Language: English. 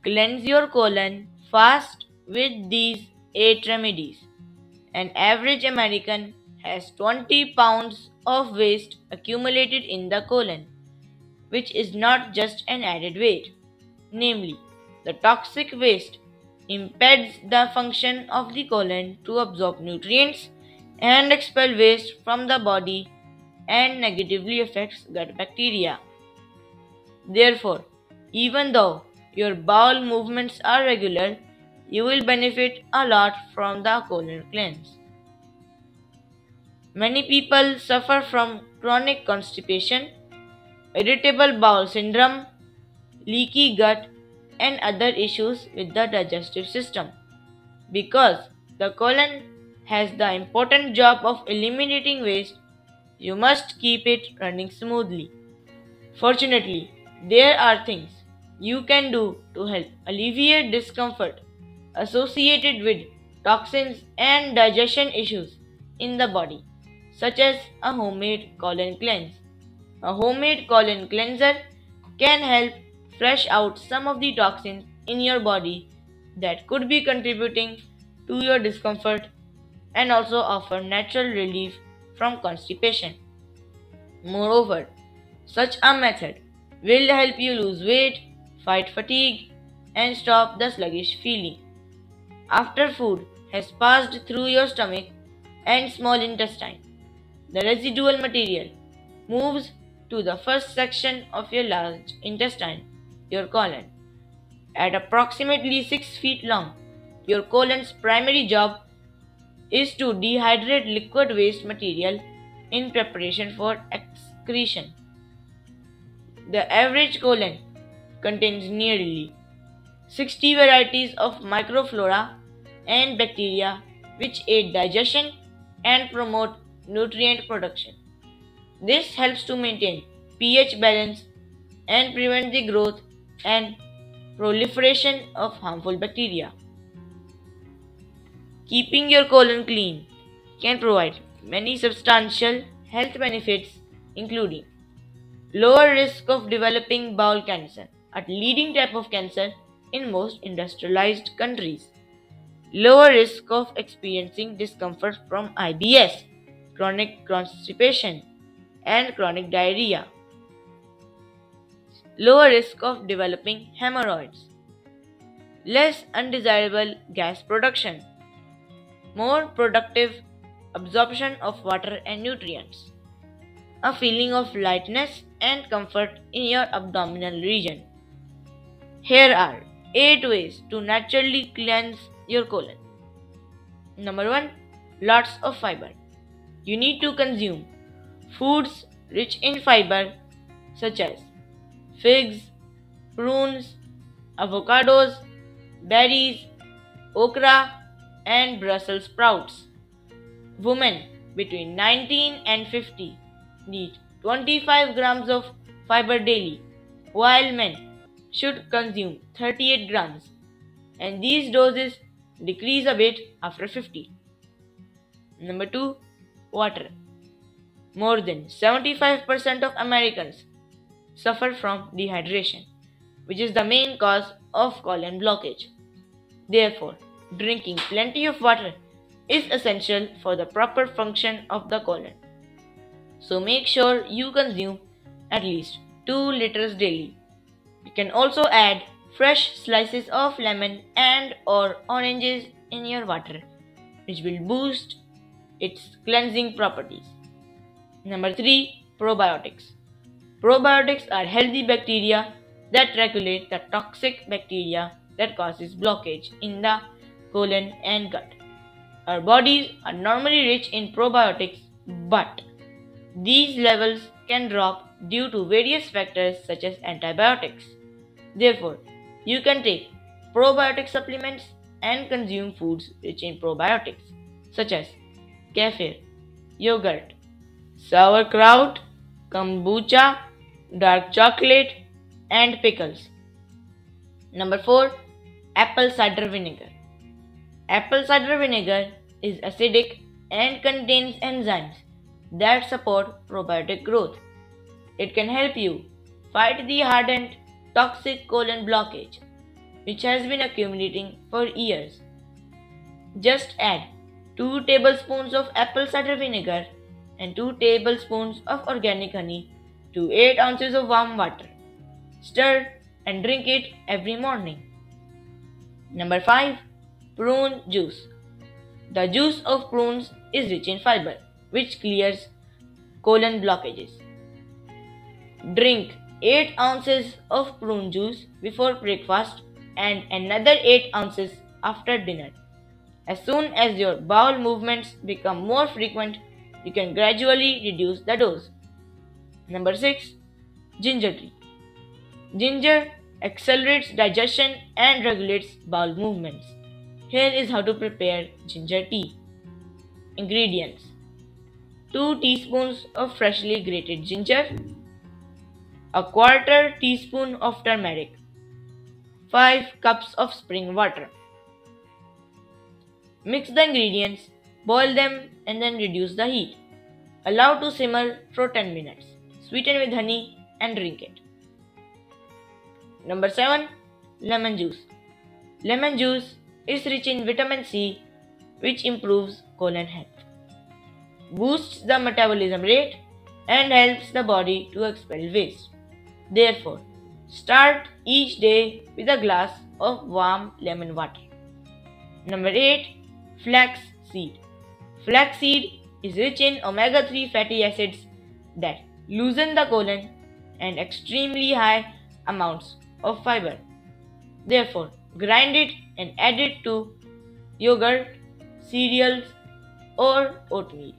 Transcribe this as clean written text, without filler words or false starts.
Cleanse your colon fast with these 8 remedies. An average American has 20 pounds of waste accumulated in the colon, which is not just an added weight. Namely, the toxic waste impedes the function of the colon to absorb nutrients and expel waste from the body and negatively affects gut bacteria. Therefore, even though your bowel movements are regular, you will benefit a lot from the colon cleanse. Many people suffer from chronic constipation, irritable bowel syndrome, leaky gut, and other issues with the digestive system. Because the colon has the important job of eliminating waste, you must keep it running smoothly. Fortunately, there are things you can do to help alleviate discomfort associated with toxins and digestion issues in the body, such as a homemade colon cleanse. A homemade colon cleanser can help flush out some of the toxins in your body that could be contributing to your discomfort and also offer natural relief from constipation. Moreover, such a method will help you lose weight, fight fatigue, and stop the sluggish feeling. After food has passed through your stomach and small intestine, the residual material moves to the first section of your large intestine, your colon. At approximately 6 feet long, your colon's primary job is to dehydrate liquid waste material in preparation for excretion. The average colon contains nearly 60 varieties of microflora and bacteria which aid digestion and promote nutrient production. This helps to maintain pH balance and prevent the growth and proliferation of harmful bacteria. Keeping your colon clean can provide many substantial health benefits, including lower risk of developing bowel cancer, a leading type of cancer in most industrialized countries, lower risk of experiencing discomfort from IBS, chronic constipation, and chronic diarrhea, lower risk of developing hemorrhoids, less undesirable gas production, more productive absorption of water and nutrients, a feeling of lightness and comfort in your abdominal region. Here are 8 ways to naturally cleanse your colon. Number 1. Lots of fiber. You need to consume foods rich in fiber such as figs, prunes, avocados, berries, okra, and Brussels sprouts. Women between 19 and 50 need 25 grams of fiber daily, while men should consume 38 grams, and these doses decrease a bit after 50. Number 2. Water. More than 75% of Americans suffer from dehydration, which is the main cause of colon blockage. Therefore, drinking plenty of water is essential for the proper function of the colon. So make sure you consume at least 2 liters daily. You can also add fresh slices of lemon and or oranges in your water, which will boost its cleansing properties. Number 3. Probiotics. Probiotics are healthy bacteria that regulate the toxic bacteria that causes blockage in the colon and gut. Our bodies are normally rich in probiotics, but these levels can drop due to various factors such as antibiotics. Therefore, you can take probiotic supplements and consume foods rich in probiotics such as kefir, yogurt, sauerkraut, kombucha, dark chocolate, and pickles. Number 4. Apple cider vinegar. Apple cider vinegar is acidic and contains enzymes that support probiotic growth. It can help you fight the hardened toxic colon blockage. which has been accumulating for years. Just add 2 tablespoons of apple cider vinegar and 2 tablespoons of organic honey to 8 ounces of warm water. Stir and drink it every morning. Number 5. Prune juice. The juice of prunes is rich in fiber, which clears colon blockages. Drink 8 ounces of prune juice before breakfast and another 8 ounces after dinner. As soon as your bowel movements become more frequent, you can gradually reduce the dose. Number 6. Ginger tea. Ginger accelerates digestion and regulates bowel movements. Here is how to prepare ginger tea. Ingredients: 2 teaspoons of freshly grated ginger, a quarter teaspoon of turmeric, 5 cups of spring water. Mix the ingredients, boil them and then reduce the heat. Allow to simmer for 10 minutes. Sweeten with honey and drink it. Number 7. Lemon juice. Lemon juice is rich in vitamin C, which improves colon health, boosts the metabolism rate, and helps the body to expel waste. Therefore, start each day with a glass of warm lemon water. Number 8. Flax seed. Flax seed is rich in omega-3 fatty acids that loosen the colon and extremely high amounts of fiber. Therefore, grind it and add it to yogurt, cereals, or oatmeal.